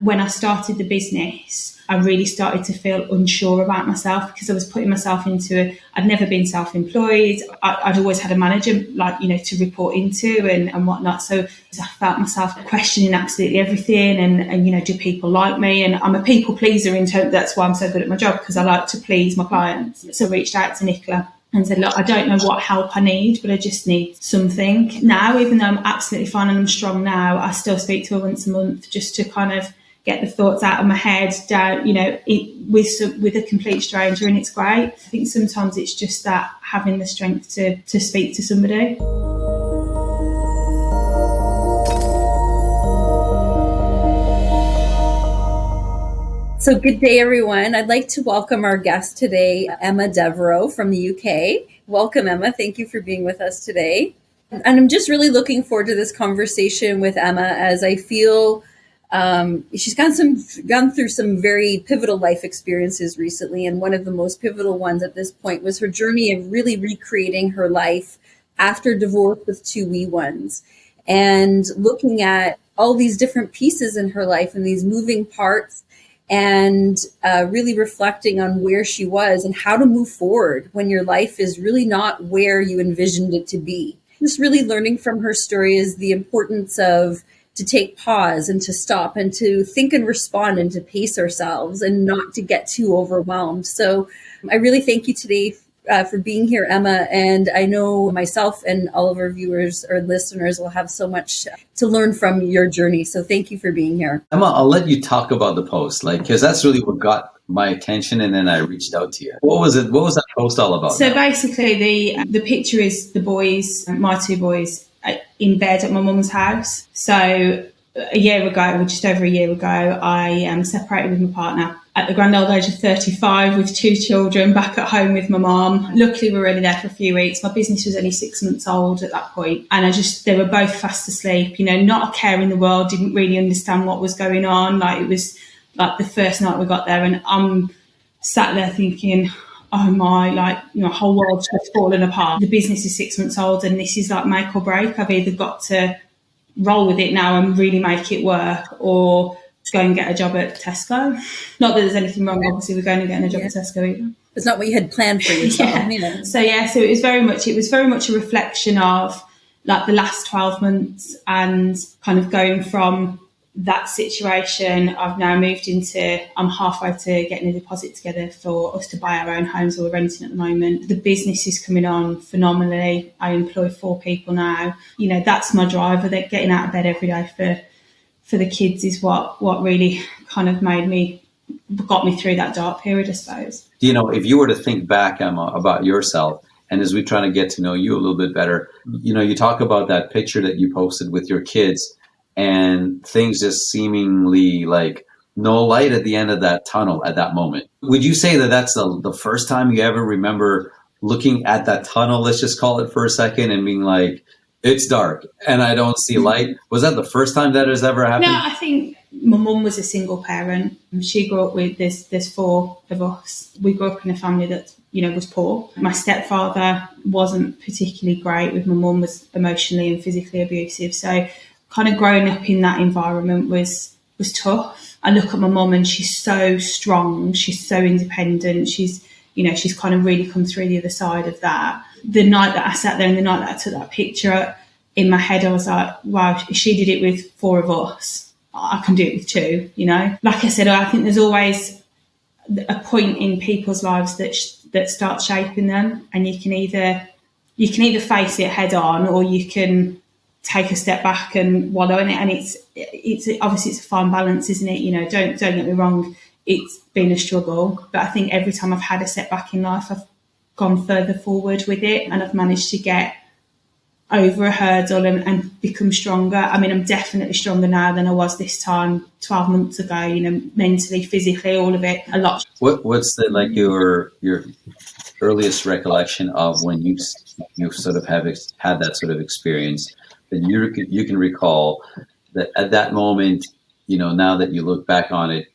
When I started the business, I really started to feel unsure about myself because I was putting myself I'd never been self-employed. I'd always had a manager, to report into and whatnot. So I felt myself questioning absolutely everything and do people like me? And I'm a people pleaser in terms, that's why I'm so good at my job, because I like to please my clients. So I reached out to Nicola and said, look, I don't know what help I need, but I just need something. Now, even though I'm absolutely fine and I'm strong now, I still speak to her once a month just to kind of get the thoughts out of my head down, with a complete stranger, and it's great. I think sometimes it's just that having the strength to speak to somebody. So good day, everyone. I'd like to welcome our guest today, Emma Devereux from the UK. Welcome, Emma. Thank you for being with us today. And I'm just really looking forward to this conversation with Emma, as I feel she's gone through some very pivotal life experiences recently. And one of the most pivotal ones at this point was her journey of really recreating her life after divorce with two wee ones, and looking at all these different pieces in her life and these moving parts, and really reflecting on where she was and how to move forward when your life is really not where you envisioned it to be. Just really learning from her story is the importance of to take pause and to stop and to think and respond and to pace ourselves and not to get too overwhelmed. So I really thank you today for being here, Emma. And I know myself and all of our viewers or listeners will have so much to learn from your journey. So thank you for being here. Emma, I'll let you talk about the post, because that's really what got my attention, and then I reached out to you. What was it? What was that post all about? So basically, the picture is the boys, my two boys, in bed at my mum's house. So just over a year ago, I separated with my partner at the grand old age of 35 with two children, back at home with my mum. Luckily, we were only there for a few weeks. My business was only 6 months old at that point, and they were both fast asleep. Not a care in the world. Didn't really understand what was going on. It was like the first night we got there, and I'm sat there thinking, oh my, whole world's just fallen apart. The business is 6 months old, and this is like make or break. I've either got to roll with it now and really make it work, or go and get a job at Tesco. Not that there's anything wrong, obviously, with going and getting a job at Tesco either. It's not what you had planned for yourself. So it was very much a reflection of like the last 12 months and kind of going from that situation. I've now moved I'm halfway to getting a deposit together for us to buy our own homes, or we're renting at the moment. The business is coming on phenomenally. I employ 4 people now. That's my driver. That getting out of bed every day for the kids is what really kind of got me through that dark period, I suppose. If you were to think back, Emma, about yourself, and as we try to get to know you a little bit better, you talk about that picture that you posted with your kids, and things just seemingly like no light at the end of that tunnel at that moment. Would you say that that's the first time you ever remember looking at that tunnel, let's just call it for a second, and being like, it's dark and I don't see light? Was that the first time that has ever happened? No, I think my mum was a single parent. She grew up with, there's 4 of us. We grew up in a family that, was poor. My stepfather wasn't particularly great with my mum, was emotionally and physically abusive. So kind of growing up in that environment was tough. I look at my mum and she's so strong. She's so independent. She's kind of really come through the other side of that. The night that I sat there and the night that I took that picture, in my head, I was like, wow, if she did it with 4 of us, I can do it with 2, Like I said, I think there's always a point in people's lives that starts shaping them, and you can either face it head on, or you can take a step back and wallow in it. And it's obviously it's a fine balance, isn't it? Don't get me wrong, it's been a struggle, but I think every time I've had a setback in life, I've gone further forward with it, and I've managed to get over a hurdle and become stronger. I mean, I'm definitely stronger now than I was this time 12 months ago, mentally, physically, all of it, a lot. What's your earliest recollection of when you sort of have had that sort of experience that you can recall, that at that moment, now that you look back on it,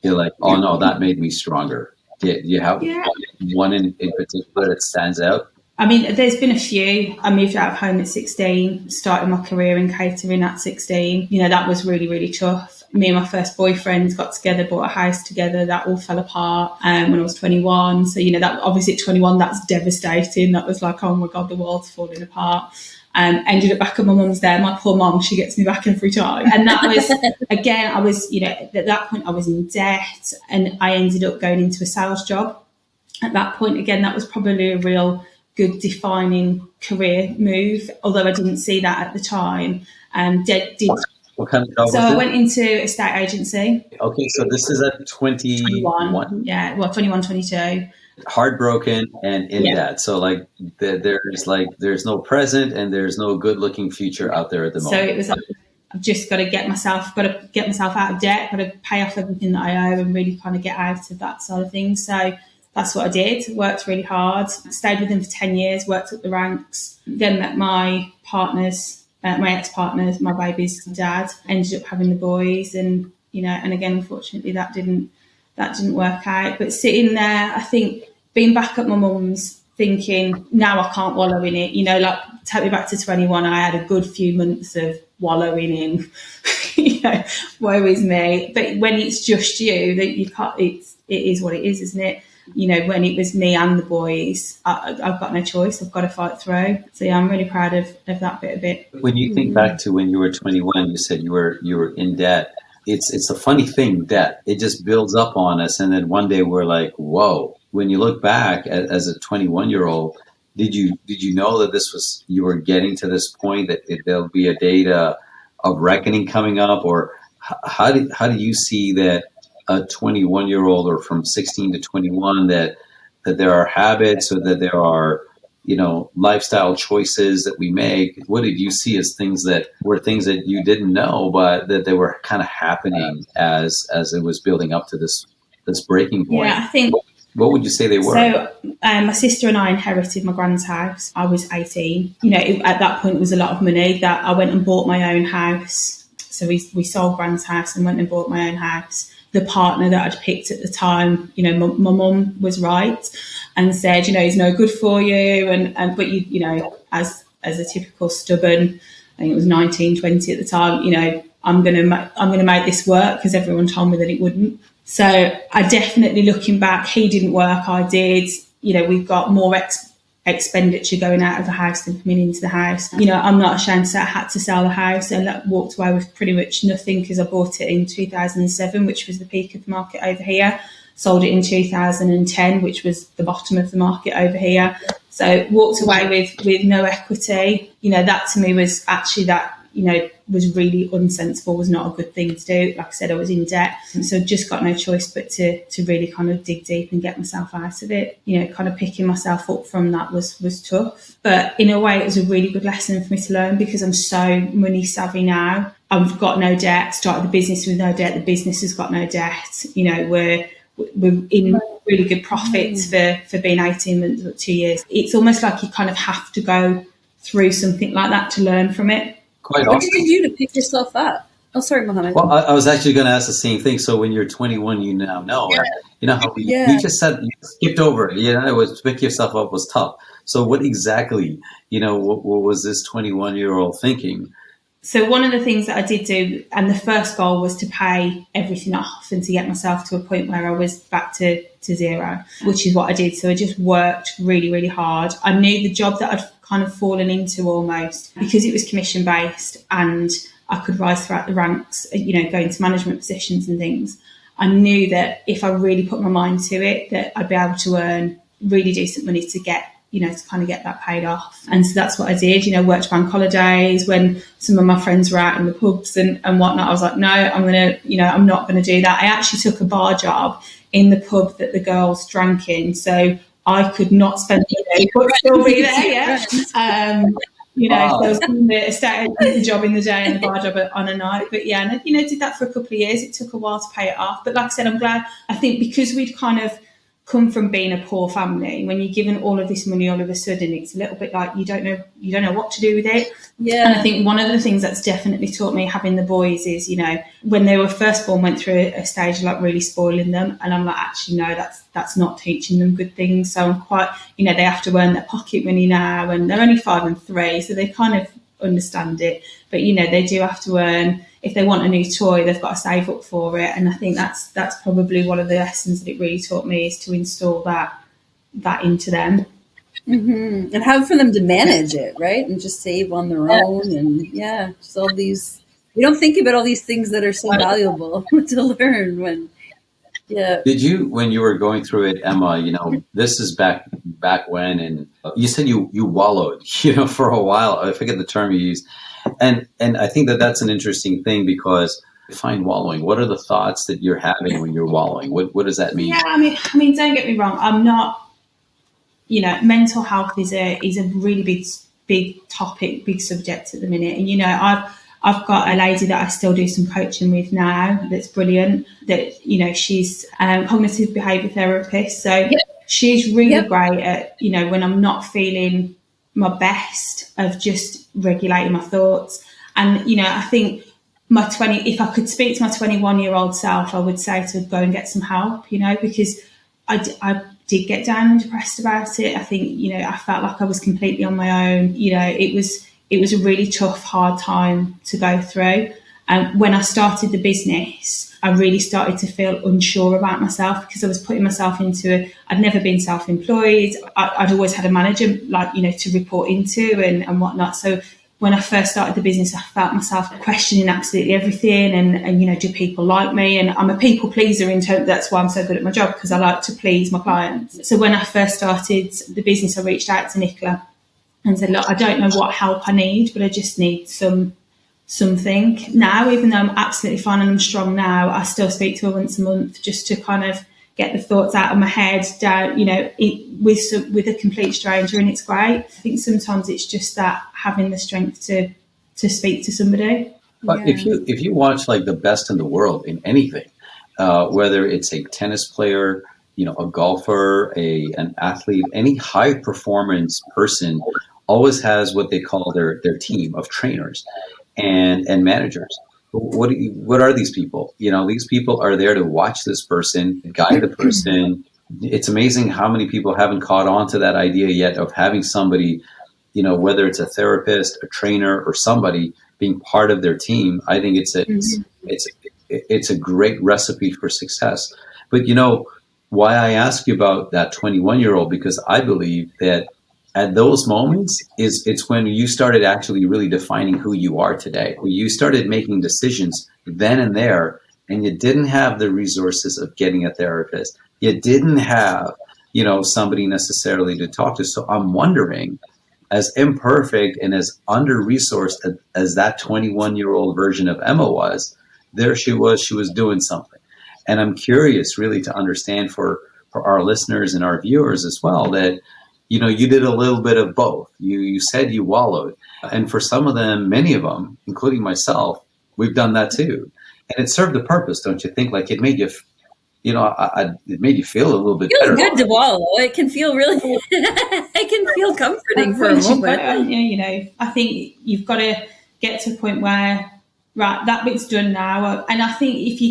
you're like, oh no, that made me stronger? Do you have one in particular that stands out? I mean, there's been a few. I moved out of home at 16, started my career in catering at 16. That was really, really tough. Me and my first boyfriend got together, bought a house together. That all fell apart when I was 21. So, that obviously at 21, that's devastating. That was like, oh my God, the world's falling apart. Ended up back at my mum's there. My poor mum, she gets me back every time. And that was, again, I was, at that point I was in debt, and I ended up going into a sales job. At that point, again, that was probably a real good defining career move, although I didn't see that at the time. What kind of job was I it? went into a estate agency. Okay, so this is at 21? Yeah, 21, 22. Heartbroken and in debt. So there's no present and there's no good looking future out there at the moment. So it was like, I've just got to get myself out of debt, got to pay off everything that I owe and really kind of get out of that side of things. So that's what I did. Worked really hard. Stayed with him for 10 years, worked up the ranks. Then met my partners, my ex-partners, my baby's dad. Ended up having the boys, and and again, unfortunately, that didn't work out. But sitting there, I think being back at my mum's, thinking now I can't wallow in it. Take me back to 21. I had a good few months of wallowing in, woe is me. But when it's just you, that you can't. It is what it is, isn't it? When it was me and the boys, I've got no choice. I've got to fight through. So yeah, I'm really proud of that bit of it. When you think back to when you were 21, you said you were in debt. It's a funny thing, debt. It just builds up on us, and then one day we're like, whoa. When you look back as a 21-year-old, did you know that you were getting to this point that there'll be a day of reckoning coming up, or how do you see that a 21-year-old or from 16 to 21 that there are habits or that there are lifestyle choices that we make? What did you see as things that you didn't know, but that they were kind of happening as it was building up to this breaking point? Yeah, I think. What would you say they were? So my sister and I inherited my grand's house. I was 18. At that point, it was a lot of money that I went and bought my own house. So we sold grand's house and went and bought my own house. The partner that I'd picked at the time, my mum was right and said, he's no good for you. But as a typical stubborn, I think it was 19, 20 at the time, I'm going to make this work because everyone told me that it wouldn't. So I definitely, looking back, he didn't work, I did. We've got more expenditure going out of the house than coming into the house. I'm not ashamed to say I had to sell the house and walked away with pretty much nothing because I bought it in 2007, which was the peak of the market over here. Sold it in 2010, which was the bottom of the market over here. So walked away with no equity. That to me was actually was really unsensible, was not a good thing to do. Like I said, I was in debt. So just got no choice but to really kind of dig deep and get myself out of it. Kind of picking myself up from that was tough. But in a way, it was a really good lesson for me to learn because I'm so money savvy now. I've got no debt, started the business with no debt. The business has got no debt. We're in really good profits for being 18 months or 2 years. It's almost like you kind of have to go through something like that to learn from it. What did you do to pick yourself up? Oh, sorry, Mohammed. Well, I was actually going to ask the same thing. So when you're 21, you now know. Yeah. How you just said you skipped over it. It was pick yourself up was tough. So what exactly, what was this 21-year-old thinking? So one of the things that I did do, and the first goal was to pay everything off and to get myself to a point where I was back to zero, which is what I did. So I just worked really, really hard. I knew the job that I'd kind of fallen into almost because it was commission based and I could rise throughout the ranks, going to management positions and things. I knew that if I really put my mind to it, that I'd be able to earn really decent money to get, to kind of get that paid off. And so that's what I did, worked bank holidays when some of my friends were out in the pubs and whatnot. I was like, no, I'm not going to do that. I actually took a bar job in the pub that the girls drank in. So I could not spend the day, but still be there, yeah. Wow. So I was doing the estate agent job in the day and the bar job on a night. But yeah, and did that for a couple of years. It took a while to pay it off. But like I said, I'm glad. I think because we'd kind of come from being a poor family, when you're given all of this money all of a sudden, it's a little bit like you don't know what to do with it. Yeah. And I think one of the things that's definitely taught me having the boys is, when they were first born, went through a stage of like really spoiling them, and I'm like, actually no, that's not teaching them good things. So I'm quite, they have to earn their pocket money now, and they're only 5 and 3, so they kind of understand it. But, you know, they do have to earn. If they want a new toy, they've got to save up for it. And I think that's probably one of the lessons that it really taught me, is to install that into them. Mm-hmm. And how for them to manage it, right? And just save on their own. And just all these, we don't think about all these things that are so valuable to learn when, Did you, when you were going through it, Emma, you know, this is back when, and you said you wallowed, you know, for a while. I forget the term you used. And I think that's an interesting thing, because define wallowing. What are the thoughts that you're having when you're wallowing? What does that mean? Yeah, I mean, don't get me wrong. I'm not, you know, mental health is a really big topic, big subject at the minute. And, you know, I've got a lady that I still do some coaching with now that's brilliant, that, you know, she's cognitive behaviour therapist. So she's really great at, you know, when I'm not feeling my best, of just regulating my thoughts. And, you know, I think if I could speak to my 21-year-old self, I would say to go and get some help, you know, because I did get down and depressed about it. I think, you know, I felt like I was completely on my own. You know, it was a really tough, hard time to go through. And when I started the business, I really started to feel unsure about myself, because I was putting myself I'd never been self-employed. I'd always had a manager, like, you know, to report into and whatnot. So when I first started the business, I felt myself questioning absolutely everything. And you know, do people like me? And I'm a people pleaser in terms, that's why I'm so good at my job, because I like to please my clients. So when I first started the business, I reached out to Nicola and said, look, I don't know what help I need, but I just need something. Now, even though I'm absolutely fine and I'm strong now, I still speak to her once a month, just to kind of get the thoughts out of my head down, you know, with a complete stranger, and it's great. I think sometimes it's just that having the strength to speak to somebody. But if you watch like the best in the world in anything, whether it's a tennis player, you know, a golfer, an athlete, any high performance person always has what they call their team of trainers and managers. What are these people? You know, these people are there to watch this person, guide the person. It's amazing how many people haven't caught on to that idea yet of having somebody, you know, whether it's a therapist, a trainer, or somebody being part of their team. I think it's a great recipe for success. But, you know, why I ask you about that 21-year-old, because I believe that at those moments it's when you started actually really defining who you are today. You started making decisions then and there, and you didn't have the resources of getting a therapist. You didn't have, you know, somebody necessarily to talk to. So I'm wondering, as imperfect and as under-resourced as that 21-year-old version of Emma was, there she was doing something. And I'm curious really to understand for our listeners and our viewers as well, that, you know, you did a little bit of both. You said you wallowed. And for some of them, many of them, including myself, we've done that too. And it served a purpose, don't you think? Like, it made you, you know, it made you feel a little bit better. It feels good to wallow. It can feel really, it can feel comforting for a moment. You know, I think you've got to get to a point where, right, that bit's done now. And I think if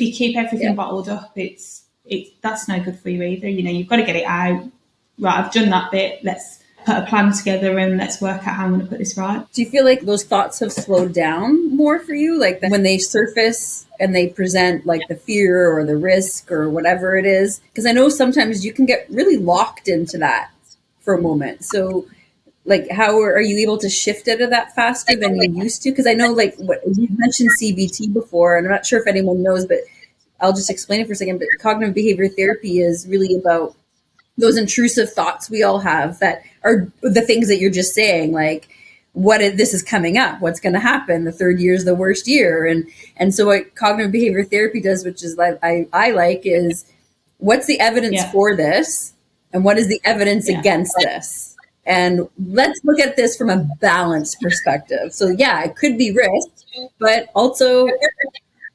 you keep everything bottled up, that's no good for you either. You know, you've got to get it out. Right, I've done that bit. Let's put a plan together and let's work out how I'm going to put this right. Do you feel like those thoughts have slowed down more for you? Like when they surface and they present like the fear or the risk or whatever it is? Because I know sometimes you can get really locked into that for a moment. So like, how are you able to shift out of that faster than you used to? Because I know, like, what you mentioned CBT before, and I'm not sure if anyone knows, but I'll just explain it for a second. But cognitive behavior therapy is really about those intrusive thoughts we all have that are the things that you're just saying, like, this is coming up, what's going to happen, the third year is the worst year. And so what cognitive behavior therapy does, which is like I like, is what's the evidence for this and what is the evidence against this? And let's look at this from a balanced perspective. So it could be risk, but also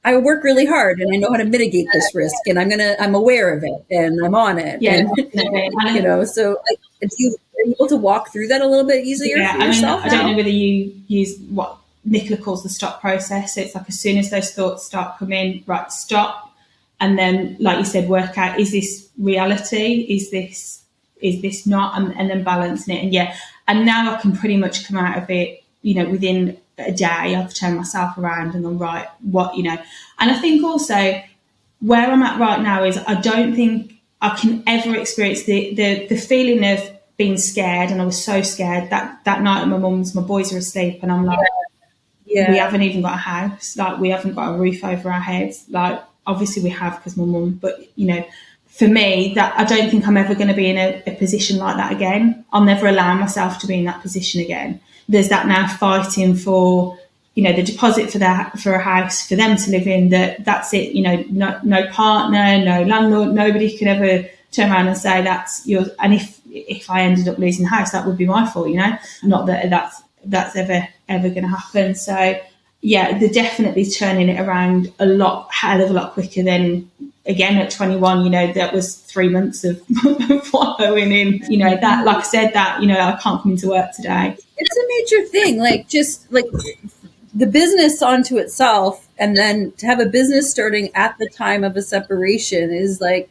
I work really hard and I know how to mitigate this risk, and I'm aware of it and I'm on it. Yeah, and, you know, so are you able to walk through that a little bit easier for yourself? I don't know whether you use what Nicola calls the stop process. So it's like, as soon as those thoughts start coming, right, stop. And then, like you said, work out, is this reality? Is this not? And then balancing it. And now I can pretty much come out of it, you know, within a day, I've turned myself around and gone, right, what, and I think also where I'm at right now is I don't think I can ever experience the feeling of being scared. And I was so scared that night at my boys are asleep, and I'm like, we haven't even got a house, like we haven't got a roof over our heads. Like obviously we have because my mum, but for me, that I don't think I'm ever going to be in a position like that again. I'll never allow myself to be in that position again. There's that now fighting for, the deposit for a house for them to live in. That's it. No partner, no landlord. Nobody could ever turn around and say that's yours. And if I ended up losing the house, that would be my fault. Not that that's ever going to happen. So yeah, they're definitely turning it around hell of a lot quicker than, again, at 21, that was 3 months of following in, that, like I said, that, I can't come into work today. It's a major thing, like just like the business onto itself, and then to have a business starting at the time of a separation is like,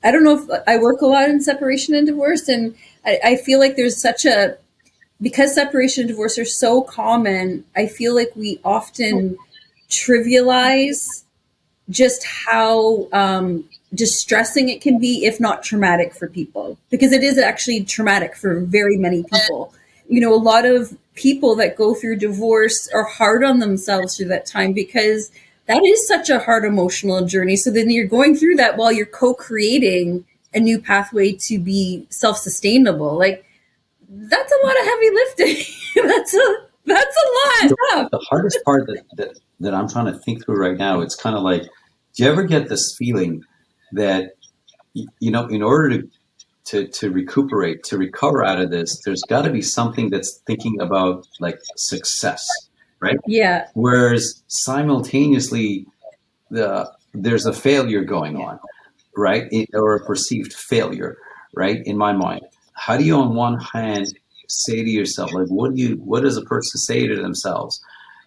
I don't know if I work a lot in separation and divorce, and I feel like there's because separation and divorce are so common, I feel like we often trivialize just how distressing it can be, if not traumatic for people, because it is actually traumatic for very many people. A lot of people that go through divorce are hard on themselves through that time, because that is such a hard emotional journey. So then you're going through that while you're co-creating a new pathway to be self-sustainable. Like, that's a lot of heavy lifting. That's a lot. The hardest part that I'm trying to think through right now, it's kind of like, do you ever get this feeling that, in order to recuperate, to recover out of this, there's got to be something that's thinking about like success, right? Yeah. Whereas simultaneously, there's a failure going on, right? Or a perceived failure, right? In my mind, how do you, on one hand, say to yourself, like, what does a person say to themselves,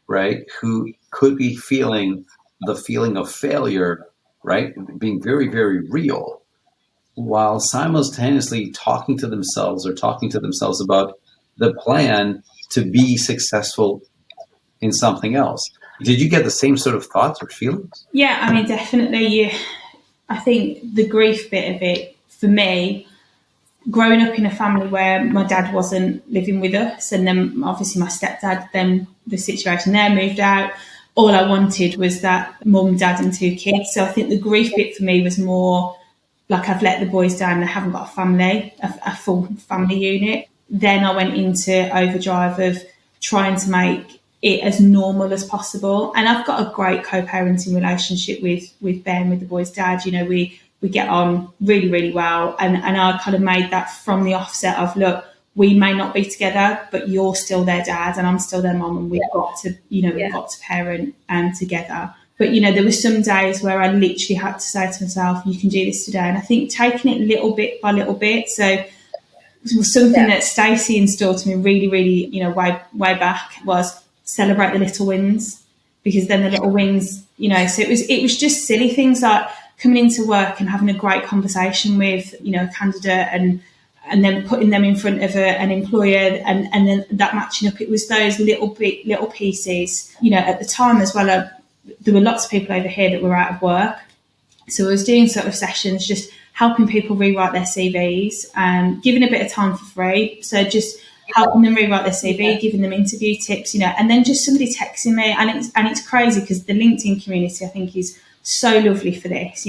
right? Who could be feeling the feeling of failure, right? Being very, very real, while simultaneously talking to themselves about the plan to be successful in something else. Did you get the same sort of thoughts or feelings? Yeah, I mean, definitely. I think the grief bit of it, for me, growing up in a family where my dad wasn't living with us, and then obviously my stepdad, then the situation there, moved out. All I wanted was that mum, dad and 2 kids. So I think the grief bit for me was more like, I've let the boys down, they haven't got a family, a full family unit. Then I went into overdrive of trying to make it as normal as possible. And I've got a great co-parenting relationship with Ben, with the boys' dad. We get on really, really well. And I kind of made that from the offset of, look, we may not be together, but you're still their dad and I'm still their mum, and we've got to, we've got to parent together. But, there were some days where I literally had to say to myself, you can do this today. And I think taking it little bit by little bit. So it was something that Stacey instilled to me really, really, way back, was celebrate the little wins, because then the little wins, so it was just silly things like coming into work and having a great conversation with, a candidate and then putting them in front of an employer and then that matching up. It was those little pieces, at the time as well. There were lots of people over here that were out of work. So I was doing sort of sessions, just helping people rewrite their CVs and giving a bit of time for free. So just helping them rewrite their CV, giving them interview tips, and then just somebody texting me. And it's crazy because the LinkedIn community, I think, is so lovely for this.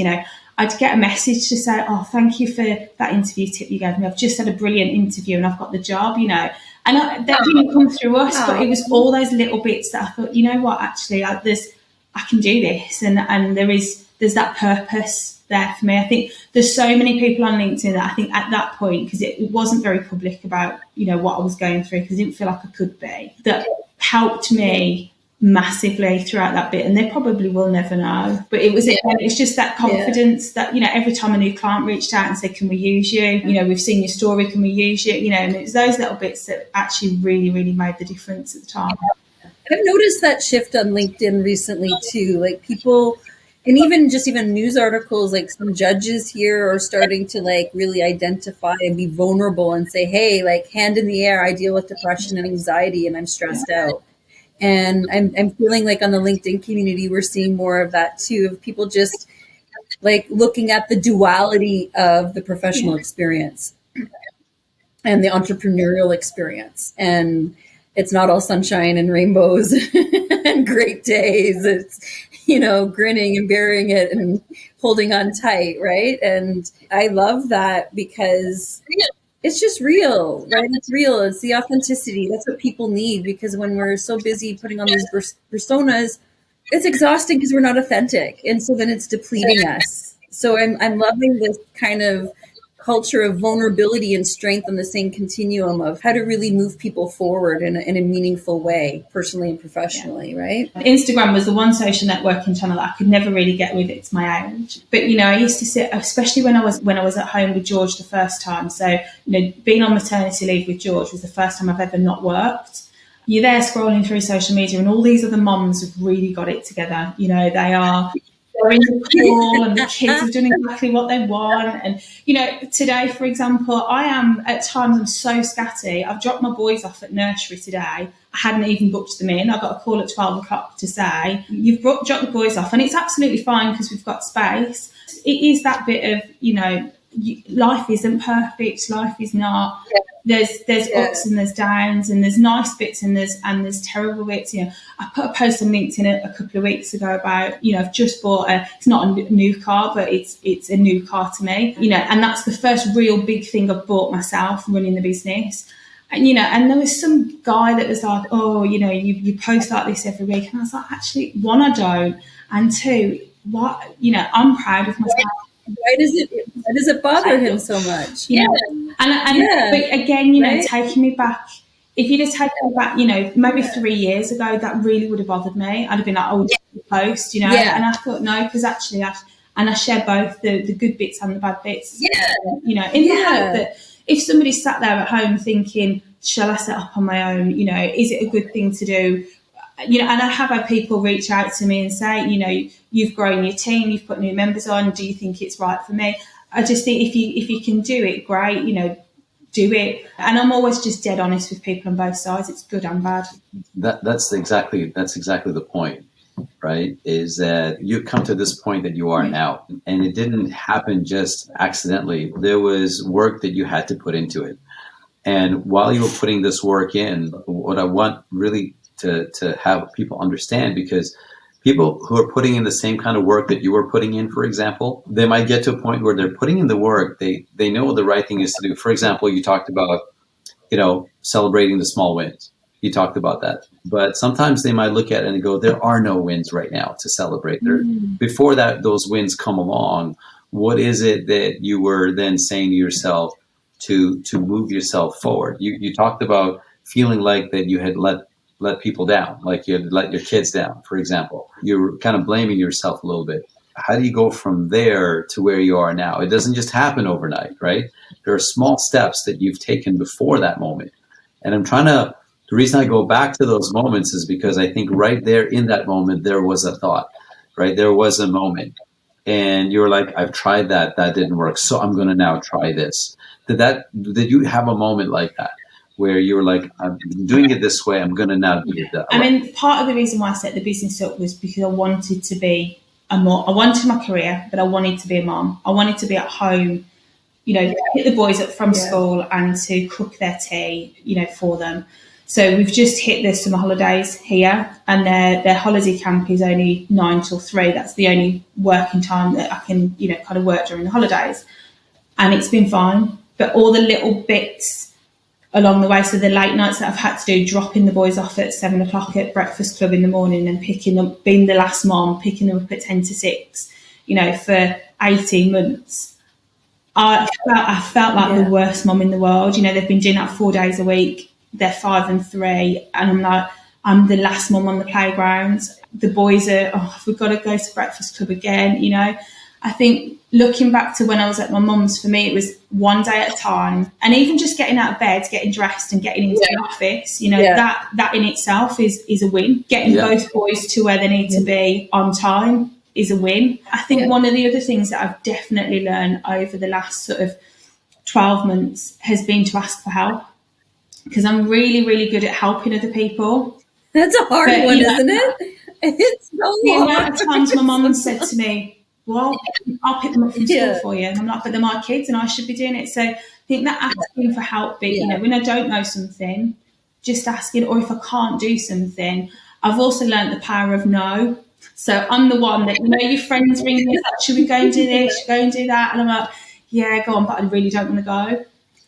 I'd get a message to say, oh, thank you for that interview tip you gave me. I've just had a brilliant interview and I've got the job, And that didn't come through us, but it was all those little bits that I thought, you know what, actually, I can do this. And there's that purpose there for me. I think there's so many people on LinkedIn that I think at that point, because it wasn't very public about, what I was going through, because I didn't feel like I could be, that helped me massively throughout that bit. And they probably will never know. But it's just that confidence that, every time a new client reached out and said, can we use you? We've seen your story, can we use you? And it's those little bits that actually really, really made the difference at the time. I've noticed that shift on LinkedIn recently too. Like people, and even news articles, like some judges here are starting to like really identify and be vulnerable and say, hey, like hand in the air, I deal with depression and anxiety and I'm stressed out. And I'm feeling like on the LinkedIn community, we're seeing more of that too, of people just like looking at the duality of the professional experience and the entrepreneurial experience. And it's not all sunshine and rainbows and great days. It's, grinning and bearing it and holding on tight, right? And I love that because it's just real, right? It's real. It's the authenticity. That's what people need, because when we're so busy putting on these personas, it's exhausting because we're not authentic. And so then it's depleting us. So I'm loving this kind of culture of vulnerability and strength on the same continuum of how to really move people forward in a meaningful way, personally and professionally, right? Instagram was the one social networking channel that I could never really get with. It's my age. But, I used to sit, especially when I was at home with George the first time. So, being on maternity leave with George was the first time I've ever not worked. You're there scrolling through social media and all these other mums have really got it together. They're in the pool and the kids have done exactly what they want. And, today, for example, at times I'm so scatty. I've dropped my boys off at nursery today. I hadn't even booked them in. I got a call at 12 o'clock to say, you've dropped the boys off. And it's absolutely fine because we've got space. It is that bit of, life isn't perfect. Life is not. There's ups and there's downs, and there's nice bits and there's terrible bits. I put a post on LinkedIn a couple of weeks ago about, I've just bought it's not a new car, but it's a new car to me, and that's the first real big thing I've bought myself running the business. And, and there was some guy that was like, oh, you post like this every week. And I was like, actually, one, I don't. And two, what, I'm proud of myself. Why does it bother him so much? But again, right? Taking me back, if you'd have taken me back, maybe 3 years ago, that really would have bothered me. I'd have been like, oh, post, and I thought, no, because actually I share both the good bits and the bad bits. In the hope that if somebody sat there at home thinking, shall I set up on my own, is it a good thing to do? And I have had people reach out to me and say, you've grown your team, you've put new members on, do you think it's right for me? I just think if you can do it, great, do it. And I'm always just dead honest with people on both sides. It's good and bad. That's exactly the point, right? Is that you come to this point that you are now, and it didn't happen just accidentally. There was work that you had to put into it. And while you were putting this work in, what I want really to have people understand, because people who are putting in the same kind of work that you were putting in, for example, they might get to a point where they're putting in the work. They know the right thing is to do. For example, you talked about, celebrating the small wins. You talked about that. But sometimes they might look at it and go, there are no wins right now to celebrate. Before those wins come along, what is it that you were then saying to yourself to move yourself forward? You talked about feeling like that you had let people down, like you had let your kids down, for example. You're kind of blaming yourself a little bit. How do you go from there to where you are now? It doesn't just happen overnight, right? There are small steps that you've taken before that moment. And the reason I go back to those moments is because I think right there in that moment, there was a thought, right? There was a moment. And you're like, I've tried that didn't work, so I'm going to now try this. Did you have a moment like that, where you were like, I'm doing it this way, I'm going to now do it that way? I mean, part of the reason why I set the business up was because I wanted to be I wanted my career, but I wanted to be a mom. I wanted to be at home, pick the boys up from school and to cook their tea, for them. So we've just hit the summer holidays here, and their holiday camp is only 9 till 3. That's the only working time that I can, kind of work during the holidays. And it's been fine. But all the little bits along the way, so the late nights that I've had to do, dropping the boys off at 7 o'clock at breakfast club in the morning and picking them, being the last mom, picking them up at 10 to 6, for 18 months. I felt like the worst mom in the world. They've been doing that 4 days a week. They're 5 and 3. And I'm the last mom on the playground. The boys are, we've got to go to breakfast club again, I think looking back to when I was at my mum's, for me, it was one day at a time. And even just getting out of bed, getting dressed and getting into the office, that in itself is a win. Getting both boys to where they need to be on time is a win. I think one of the other things that I've definitely learned over the last sort of 12 months has been to ask for help, because I'm really, really good at helping other people. That's a hard But, one, you know, isn't it? It's so the hard. amount of times my mum said to me, well, I'll pick them up from school Yeah. for you. And I'm like, but they're my kids and I should be doing it. So I think that asking for help bit, you Yeah. know, when I don't know something, just asking, or if I can't do something, I've also learned the power of no. So I'm the one that, you know, your friends ring me, like, should we go and do this? Should we go and do that? And I'm like, yeah, go on, but I really don't want to go.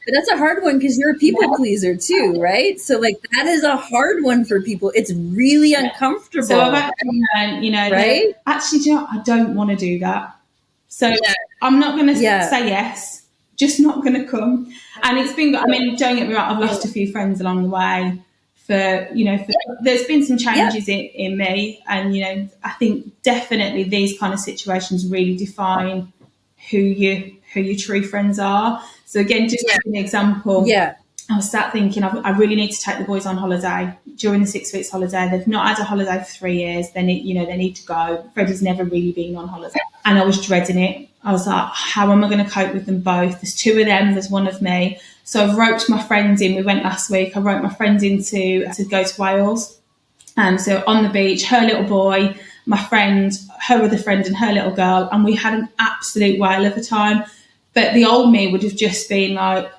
But that's a hard one because you're a people Yeah. pleaser too, right? So like that is a hard one for people. It's really uncomfortable. So I've actually learned, you know, right? that actually, do you know what? I don't want to do that. So I'm not going to say yes, just not going to come. And it's been, I mean, don't get me wrong, I've lost a few friends along the way there's been some changes in me. And, you know, I think definitely these kind of situations really define who your true friends are. So again, just to give an example, I was sat thinking, I really need to take the boys on holiday during the 6 weeks holiday. They've not had a holiday for 3 years. They need to go. Freddie's never really been on holiday, and I was dreading it. I was like, how am I going to cope with them both? There's two of them. There's one of me. So I roped my friends in. We went last week. I roped my friends in to go to Wales. So on the beach, her little boy, my friend, her other friend, and her little girl, and we had an absolute whale of a time. But the old me would have just been like,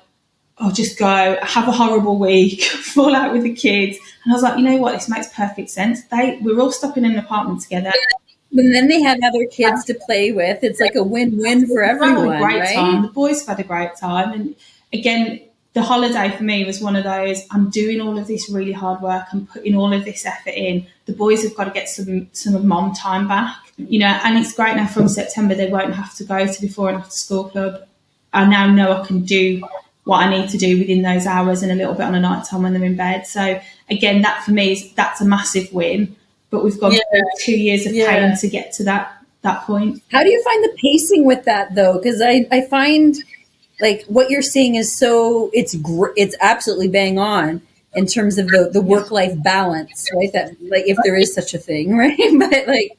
I'll just go, have a horrible week, fall out with the kids. And I was like, you know what, this makes perfect sense. We're all stuck in an apartment together. And then they have other kids to play with. It's like a win-win for everyone, Had a great right? time. The boys have had a great time. And again, the holiday for me was one of those, I'm doing all of this really hard work, I'm putting all of this effort in. The boys have got to get some of mom time back, you know, and it's great now from September, they won't have to go to before and after school club. I now know I can do what I need to do within those hours and a little bit on a night time when they're in bed. So again, that for me that's a massive win. But we've gone through 2 years of pain to get to that point. How do you find the pacing with that though? Because I find like what you're saying is it's absolutely bang on in terms of the work-life balance, right? That like if there is such a thing, right? But like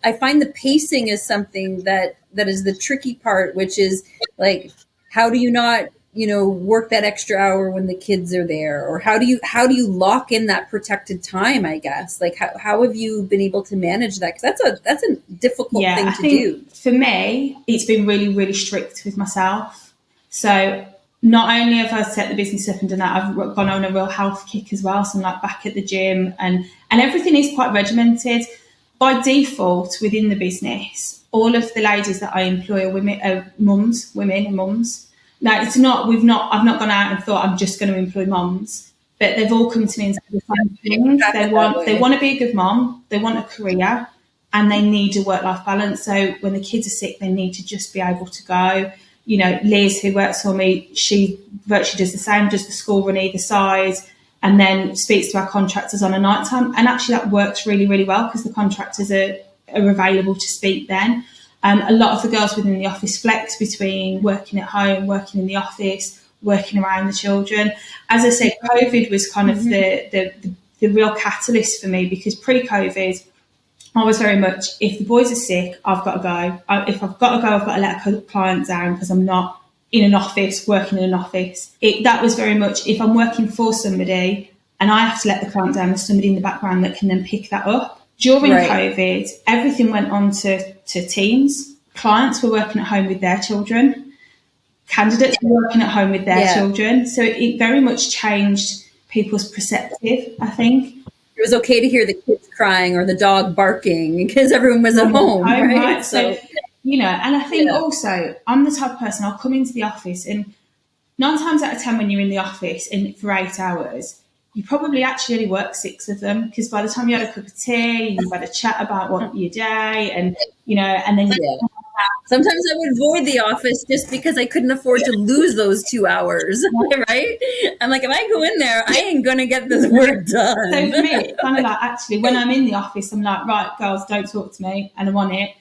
I find the pacing is something that is the tricky part, which is like, how do you not, you know, work that extra hour when the kids are there? Or how do you lock in that protected time, I guess? Like how have you been able to manage that? Because that's a difficult thing to do. For me, it's been really, really strict with myself. So not only have I set the business up and done that, I've gone on a real health kick as well. So I'm like back at the gym and everything is quite regimented. By default within the business, all of the ladies that I employ are women and mums. Now, I've not gone out and thought I'm just going to employ mums, but they've all come to me and said the same thing. They want to be a good mom, they want a career, and they need a work-life balance. So when the kids are sick, they need to just be able to go. You know, Liz, who works for me, she virtually does the same, does the school run either side, and then speaks to our contractors on a night time. And actually that works really, really well because the contractors are available to speak then. A lot of the girls within the office flex between working at home, working in the office, working around the children. As I said, COVID was kind of the real catalyst for me, because pre-COVID, I was very much, if the boys are sick, I've got to go. If I've got to go, I've got to let a client down because I'm not in an office, working in an office. That was very much, if I'm working for somebody and I have to let the client down, there's somebody in the background that can then pick that up. During COVID, everything went on to Teams. Clients were working at home with their children. Candidates were working at home with their children. So it very much changed people's perspective, I think. It was okay to hear the kids crying or the dog barking because everyone was at home, right? So, you know, and I think also I'm the type of person, I'll come into the office and 9 times out of 10 when you're in the office for 8 hours, you probably actually only work 6 of them, because by the time you had a cup of tea, you've had a chat about what your day, and you know, and then sometimes I would avoid the office just because I couldn't afford to lose those 2 hours, right? I'm like, if I go in there, I ain't gonna get this work done. So for me, it's kind of like, actually, when I'm in the office, I'm like, right, girls, don't talk to me, and I want it.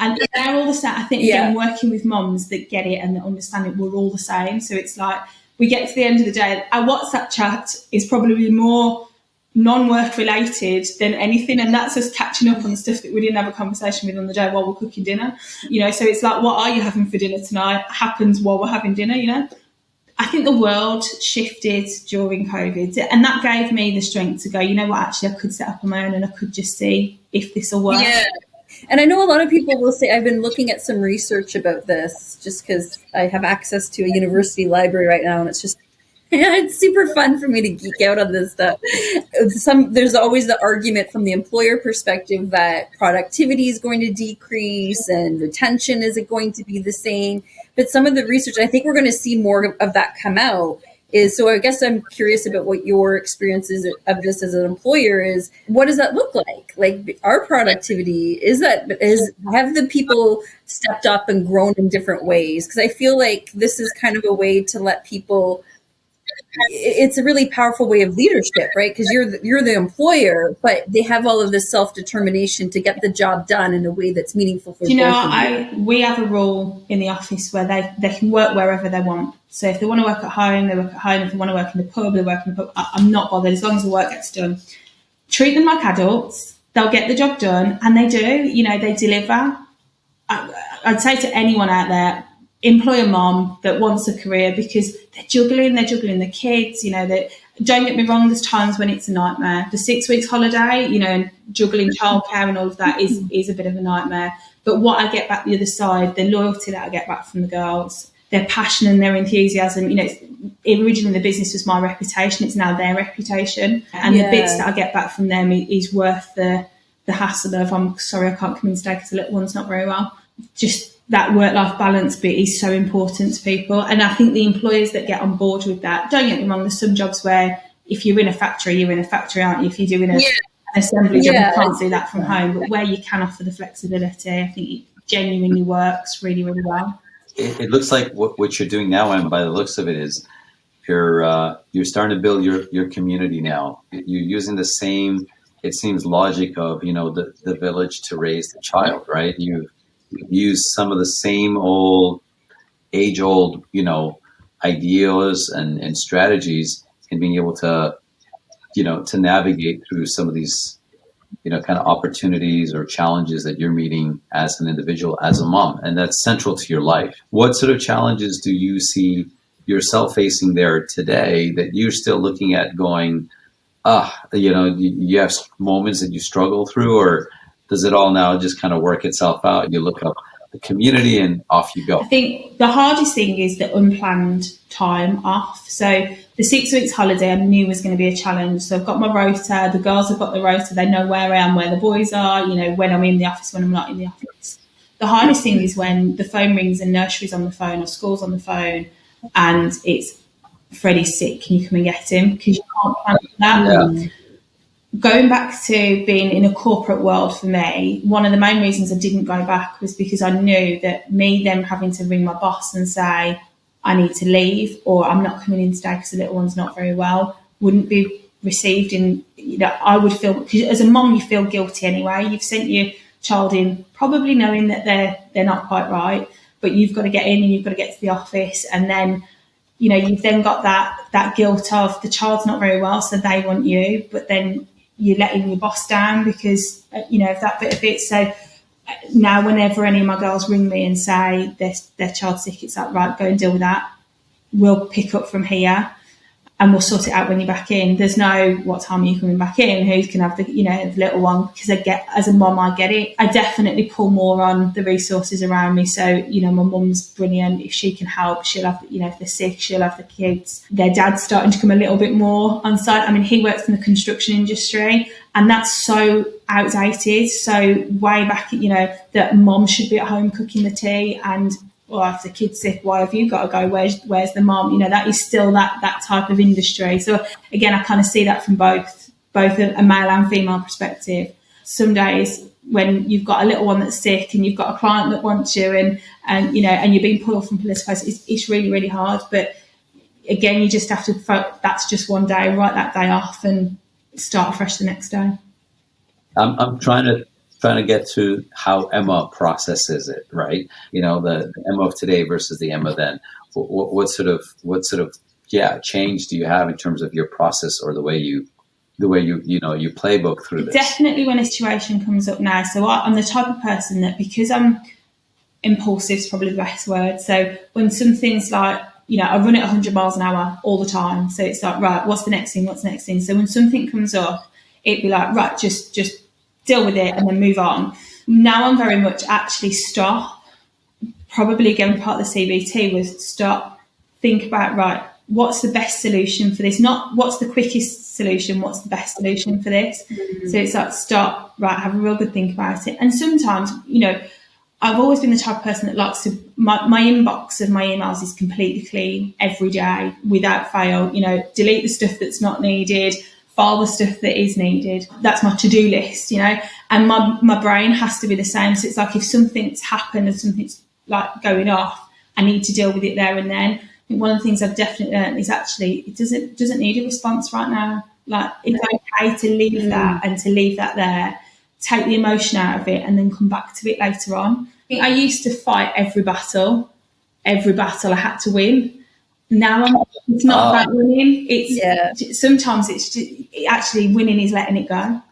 And they're all the same. I think, again, working with mums that get it and that understand it, we're all the same. So it's like, we get to the end of the day, our WhatsApp chat is probably more non-work related than anything. And that's us catching up on the stuff that we didn't have a conversation with on the day while we're cooking dinner. You know, so it's like, what are you having for dinner tonight? Happens while we're having dinner, you know. I think the world shifted during COVID, and that gave me the strength to go, you know what, actually I could set up on my own and I could just see if this will work. Yeah. And I know a lot of people will say, I've been looking at some research about this just because I have access to a university library right now, and it's just, it's super fun for me to geek out on this stuff. There's always the argument from the employer perspective that productivity is going to decrease and retention isn't going to be the same. But some of the research, I think we're going to see more of that come out. So I guess I'm curious about what your experiences of this as an employer is. What does that look like? Like our productivity, have the people stepped up and grown in different ways? Because I feel like this is kind of a way to let people, it's a really powerful way of leadership, right? Because you're the employer, but they have all of this self-determination to get the job done in a way that's meaningful for both of you. We have a rule in the office where they can work wherever they want. So if they want to work at home, they work at home. If they want to work in the pub, they work in the pub. I'm not bothered as long as the work gets done. Treat them like adults. They'll get the job done, and they do. They deliver. I'd say to anyone out there, employ a mom that wants a career, because they're juggling the kids, that, don't get me wrong, there's times when it's a nightmare. The 6 weeks holiday, and juggling childcare and all of that is a bit of a nightmare. But what I get back the other side, the loyalty that I get back from the girls, their passion and their enthusiasm, originally the business was my reputation, it's now their reputation. And the bits that I get back from them is worth the hassle of, I'm sorry I can't come in today because the little one's not very well. Just that work-life balance bit is so important to people. And I think the employers that get on board with that, don't get me wrong, there's some jobs where if you're in a factory, you're in a factory, aren't you? If you're doing an assembly job, you can't do that from home. But where you can offer the flexibility, I think it genuinely works really, really well. It looks like what you're doing now, and by the looks of it, is you're starting to build your community now. You're using the same, it seems, logic of, the village to raise the child, right? You've used some of the same age-old, ideas and strategies in being able to, to navigate through some of these, kind of opportunities or challenges that you're meeting as an individual, as a mom, and that's central to your life. What sort of challenges do you see yourself facing there today that you're still looking at going, you have moments that you struggle through, or does it all now just kind of work itself out? You look up the community and off you go. I think the hardest thing is the unplanned time off. So the 6 weeks holiday I knew was going to be a challenge. So I've got my rota, the girls have got the rota, they know where I am, where the boys are, when I'm in the office, when I'm not in the office. The hardest thing is when the phone rings and nursery's on the phone or school's on the phone and it's Freddie's sick, can you come and get him? Because you can't plan for that. Yeah. Going back to being in a corporate world for me, one of the main reasons I didn't go back was because I knew that them having to ring my boss and say, I need to leave, or I'm not coming in today because the little one's not very well, wouldn't be received in, I would feel, because as a mom, you feel guilty anyway. You've sent your child in probably knowing that they're not quite right, but you've got to get in and you've got to get to the office. And then, you've then got that guilt of the child's not very well, so they want you, but then you're letting your boss down because, of that bit of it. So now whenever any of my girls ring me and say their child's sick, it's like, right, go and deal with that. We'll pick up from here and we'll sort it out when you're back in. There's no, what time are you coming back in? Who can have the, the little one? Because as a mom, I get it. I definitely pull more on the resources around me. So, my mum's brilliant. If she can help, she'll have, if they're sick, she'll have the kids. Their dad's starting to come a little bit more on site. I mean, he works in the construction industry and that's so outdated. So way back, that mom should be at home cooking the tea and, well, if the kid's sick, why have you got to go? Where's the mom? That is still that type of industry. So again, I kind of see that from both a male and female perspective. Some days when you've got a little one that's sick and you've got a client that wants you and you're being pulled from pillar to post, it's really, really hard. But again, you just have to, that's just one day, write that day off and start fresh the next day. I'm trying to get to how Emma processes it, right? The Emma of today versus the Emma then. What sort of change do you have in terms of your process or the way you playbook through this? Definitely when a situation comes up now. So I'm the type of person that, because I'm impulsive is probably the best word. So when some things like I run at 100 miles an hour all the time. So it's like, right, what's the next thing? What's the next thing? So when something comes up, it'd be like, right, just deal with it and then move on. Now I'm very much actually stop. Probably again, part of the CBT was stop, think about, right, what's the best solution for this? Not what's the quickest solution, what's the best solution for this? Mm-hmm. So it's like, stop, right, have a real good think about it. And sometimes, I've always been the type of person that likes to, my inbox of my emails is completely clean every day without fail. Delete the stuff that's not needed, file the stuff that is needed. That's my to-do list, and my brain has to be the same. So it's like if something's happened and something's like going off, I need to deal with it there and then. I think one of the things I've definitely learned is actually it doesn't need a response right now. Like it's okay to leave that and to leave that there, take the emotion out of it and then come back to it later on. I used to fight every battle I had to win. Now it's not about winning. Sometimes it's just, actually winning is letting it go.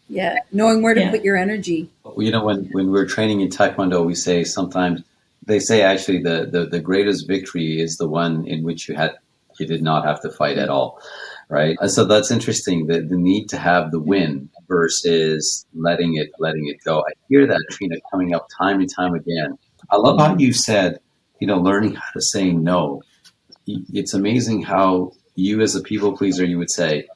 Yeah, knowing where to put your energy. When we're training in Taekwondo, we say sometimes, they say actually the greatest victory is the one in which you did not have to fight at all, right? So that's interesting, the need to have the win versus letting it go. I hear that, Trina, coming up time and time again. I love how you said, learning how to say no. It's amazing how you as a people pleaser, you would say,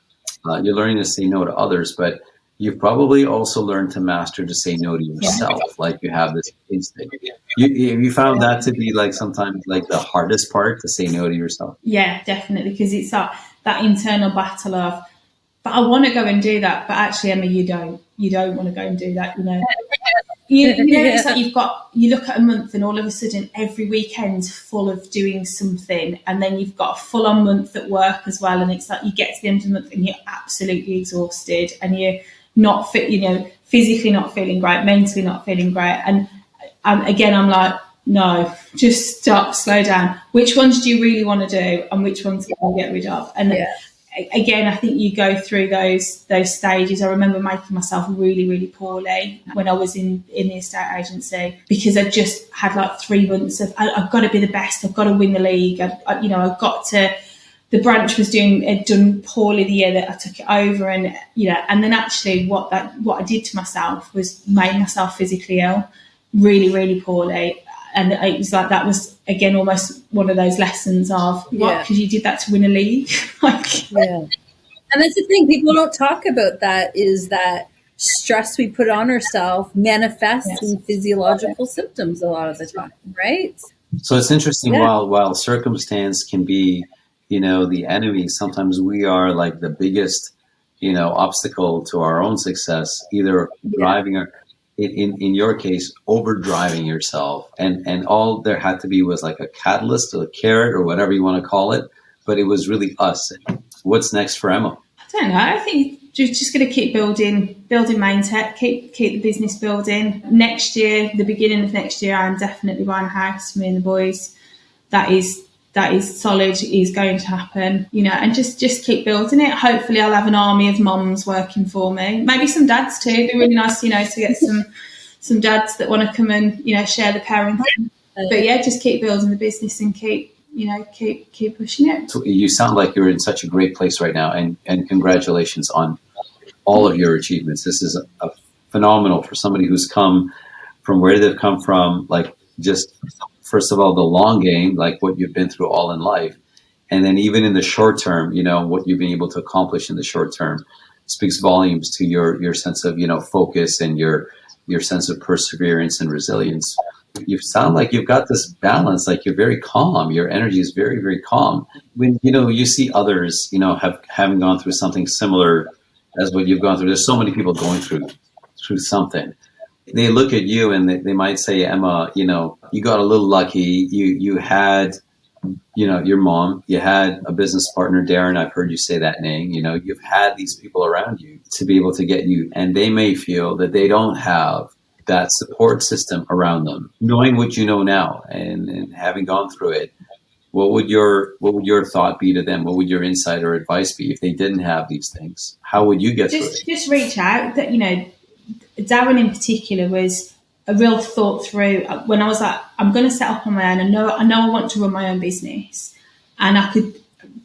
you're learning to say no to others, but you've probably also learned to master to say no to yourself. Like you have this instinct. You found that to be like sometimes like the hardest part, to say no to yourself? Yeah, definitely. Because it's that internal battle of, but I want to go and do that. But actually, Emma, you don't want to go and do that. It's like you look at a month and all of a sudden every weekend's full of doing something, and then you've got a full-on month at work as well, and it's like you get to the end of the month and you're absolutely exhausted and you're not fit, physically not feeling great, mentally not feeling great. And again, I'm like, no, just stop, slow down. Which ones do you really want to do and which ones can you get rid of? And again, I think you go through those stages. I remember making myself really, really poorly when I was in the estate agency, because I just had like 3 months of, I've got to be the best. I've got to win the league. I've got to, the branch had done poorly the year that I took it over. And, and then actually what I did to myself was made myself physically ill, really, really poorly. And it was like, that was, again, almost one of those lessons of, what, because you did that to win a league? And that's the thing, people don't talk about that, is that stress we put on ourselves manifests in physiological symptoms a lot of the time, right? So it's interesting, while circumstance can be, the enemy, sometimes we are like the biggest, obstacle to our own success, either driving or, in your case, overdriving yourself. And all there had to be was like a catalyst or a carrot or whatever you want to call it. But it was really us. What's next for Emma? I don't know. I think just going to keep building Maintech, keep the business building. Next year, the beginning of next year, I'm definitely buying a house for me and the boys. That is solid, is going to happen, and just keep building it. Hopefully I'll have an army of mums working for me. Maybe some dads too. It'd be really nice, to get some dads that want to come and, share the parenting. But just keep building the business and keep pushing it. So you sound like you're in such a great place right now, and congratulations on all of your achievements. This is a phenomenal for somebody who's come from where they've come from, like just first of all, the long game, like what you've been through all in life. And then even in the short term, what you've been able to accomplish in the short term speaks volumes to your sense of, focus and your sense of perseverance and resilience. You sound like you've got this balance, like you're very calm. Your energy is very, very calm. When, you see others, having gone through something similar as what you've gone through, there's so many people going through something. They look at you and they might say, Emma, you got a little lucky. You had, your mom, you had a business partner, Darren. I've heard you say that name. You've had these people around you to be able to get you, and they may feel that they don't have that support system around them. Knowing what you know now and having gone through it, what would your thought be to them? What would your insight or advice be if they didn't have these things? How would you get through it? Just reach out. That Darren in particular was a real thought through. When I was like, I'm going to set up on my own. I know I want to run my own business. And I could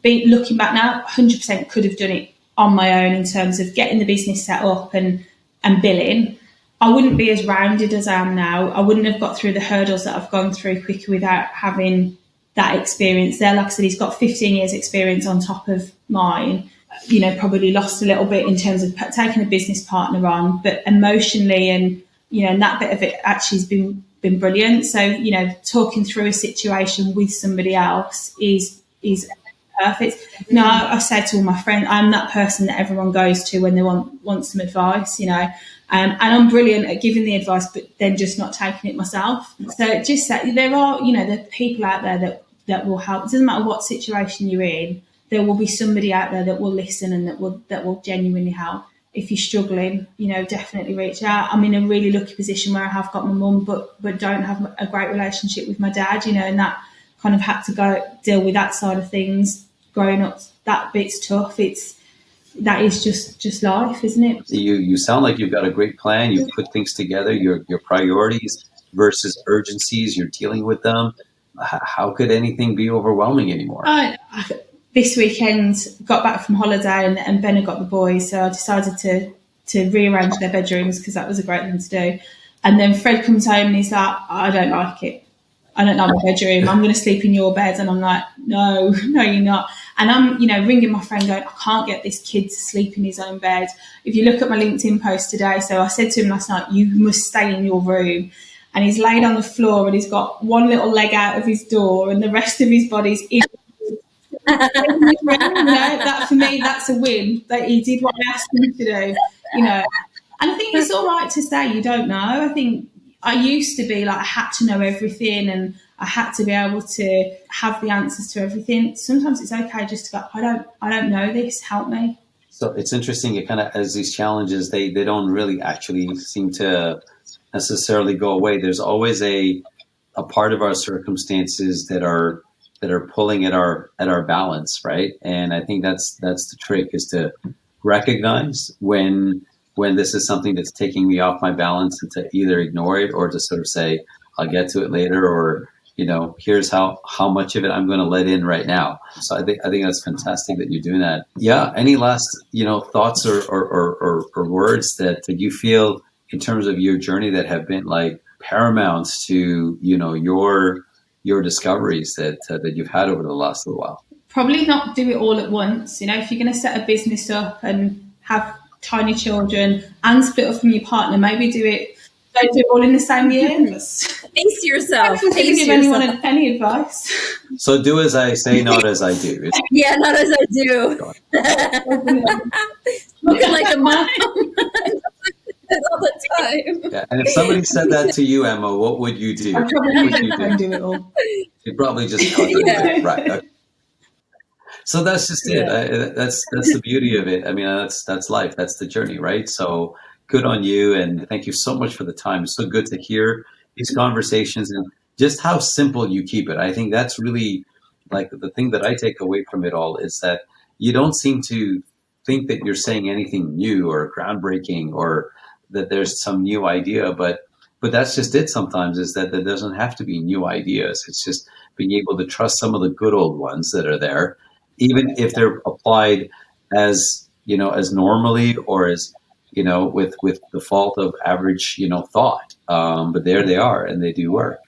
be looking back now, 100% could have done it on my own in terms of getting the business set up and billing. I wouldn't be as rounded as I am now. I wouldn't have got through the hurdles that I've gone through quicker without having that experience there. Like I said, he's got 15 years experience on top of mine. Probably lost a little bit in terms of taking a business partner on, but emotionally and that bit of it actually has been brilliant. So, talking through a situation with somebody else is perfect. I say to all my friends, I'm that person that everyone goes to when they want some advice, and I'm brilliant at giving the advice, but then just not taking it myself. So just that there are, there are people out there that will help. It doesn't matter what situation you're in, there will be somebody out there that will listen and that will genuinely help. If you're struggling, definitely reach out. I'm in a really lucky position where I have got my mum, but don't have a great relationship with my dad, and that kind of had to go deal with that side of things. Growing up, that bit's tough. That is just life, isn't it? You sound like you've got a great plan. You've put things together, your priorities versus urgencies. You're dealing with them. How could anything be overwhelming anymore? This weekend, got back from holiday and Ben had got the boys, so I decided to rearrange their bedrooms because that was a great thing to do. And then Fred comes home and he's like, I don't like it. I don't like my bedroom. I'm going to sleep in your bed. And I'm like, no, you're not. And I'm, ringing my friend going, I can't get this kid to sleep in his own bed. If you look at my LinkedIn post today, so I said to him last night, you must stay in your room. And he's laid on the floor and he's got one little leg out of his door and the rest of his body's in. That for me, that's a win. That he did what I asked him to do, And I think it's all right to say you don't know. I think I used to be like I had to know everything and I had to be able to have the answers to everything. Sometimes it's okay just to go, I don't know this, help me. So it's interesting, it kind of, as these challenges, they don't really actually seem to necessarily go away. There's always a part of our circumstances that are pulling at our balance, right? And I think that's the trick, is to recognize when this is something that's taking me off my balance, and to either ignore it or to sort of say, I'll get to it later, or, here's how much of it I'm going to let in right now. So I think that's fantastic that you're doing that. Yeah. Any last, thoughts or words that you feel in terms of your journey that have been like paramount to, your discoveries that you've had over the last little while? Probably not do it all at once. If you're going to set a business up and have tiny children and split up from your partner, maybe don't do it all in the same year. Pace yourself. I couldn't give anyone any advice. So do as I say, not as I do. Yeah, not as I do. Looking like a mom. All the time. Yeah. And if somebody said that to you, Emma, what would you do? I probably don't do it all. You'd probably just cut it. Right. Okay. So that's just it. That's the beauty of it. I mean, that's life. That's the journey, right? So good on you, and thank you so much for the time. It's so good to hear these conversations and just how simple you keep it. I think that's really like the thing that I take away from it all, is that you don't seem to think that you're saying anything new or groundbreaking, or that there's some new idea, but that's just it sometimes, is that there doesn't have to be new ideas. It's just being able to trust some of the good old ones that are there, even if they're applied as normally, or as with the fault of average thought, but there they are and they do work.